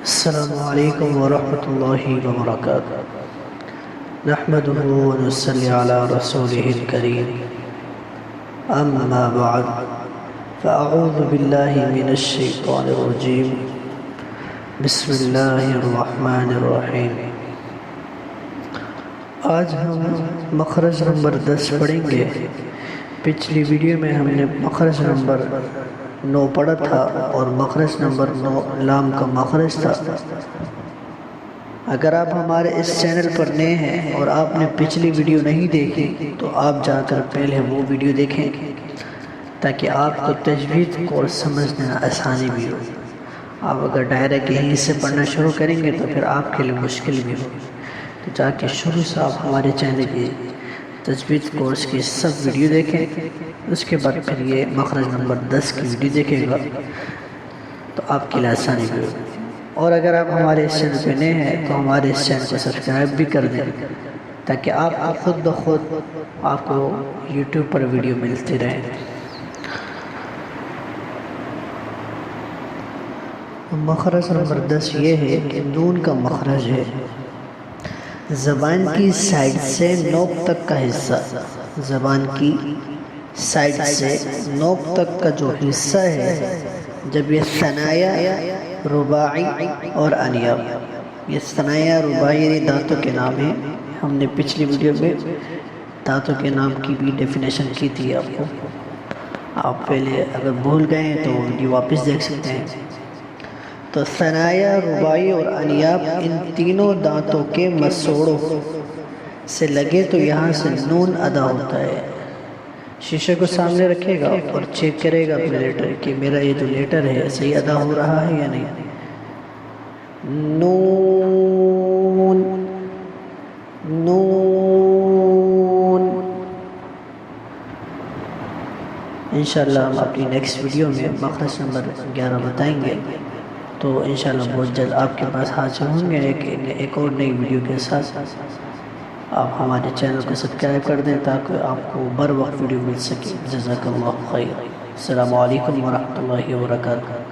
السلام علیکم ورحمۃ اللہ وبرکاتہ نحمده ونصلی علی رسولہ الکریم اما بعد فاعوذ باللہ من الشیطان الرجیم بسم اللہ الرحمن الرحیم۔ آج ہم مخرج نمبر 10 پڑھیں گے۔ پچھلی ویڈیو میں ہم نے مخرج نمبر 9 پڑھا تھا اور مخرج نمبر 9 لام کا مخرج تھا۔ اگر آپ ہمارے اس چینل پر نئے ہیں اور آپ نے پچھلی ویڈیو نہیں دیکھی تو آپ جا کر پہلے وہ ویڈیو دیکھیں تاکہ آپ کو تجوید کو سمجھنے میں آسانی بھی ہو۔ آپ اگر ڈائریکٹ یہیں سے پڑھنا شروع کریں گے تو پھر آپ کے لیے مشکل بھی ہو، تو جا کے شروع سے آپ ہمارے چینل کی تجوید کورس کی سب ویڈیو دیکھیں، اس کے بعد پھر یہ مخرج نمبر 10 کی ویڈیو دیکھیں گا تو آپ کے لیے آسانی بھی ہوگی۔ اور اگر آپ ہمارے اس چینل پہ نئے ہیں تو ہمارے اس چینل کو سبسکرائب بھی کر دیں تاکہ آپ خود بخود آپ کو یوٹیوب پر ویڈیو ملتی رہیں۔ مخرج نمبر 10 یہ ہے کہ نون کا مخرج ہے زبان کی سائڈ سے نوک تک کا حصہ۔ زبان کی سائڈ سے نوک تک کا جو حصہ ہے، جب یہ ثنایا رباعی اور انیاب، یہ ثنایا رباعی یعنی دانتوں کے نام ہیں۔ ہم نے پچھلی ویڈیو میں دانتوں کے نام کی بھی ڈیفینیشن کی تھی آپ کو، آپ پہلے اگر بھول گئے ہیں تو ویڈیو واپس دیکھ سکتے ہیں۔ تو ثنایا رباعی اور انیاب ان تینوں دانتوں کے مسوڑوں سے لگے تو یہاں سے نون ادا ہوتا ہے۔ شیشے کو سامنے رکھے گا اور چیک کرے گا اپنے لیٹر کہ میرا یہ جو لیٹر ہے صحیح ادا ہو رہا ہے یا نہیں۔ نون نون۔ انشاءاللہ ہم اپنی نیکسٹ ویڈیو میں مخرج نمبر 11 بتائیں گے، تو انشاءاللہ بہت جلد آپ کے پاس حاضر ہوں گے ایک اور نئی ویڈیو کے ساتھ۔ آپ ہمارے چینل کو سبسکرائب کر دیں تاکہ آپ کو بر وقت ویڈیو مل سکے۔ جزاک اللہ خیر۔ السلام علیکم ورحمۃ اللہ وبرکاتہ۔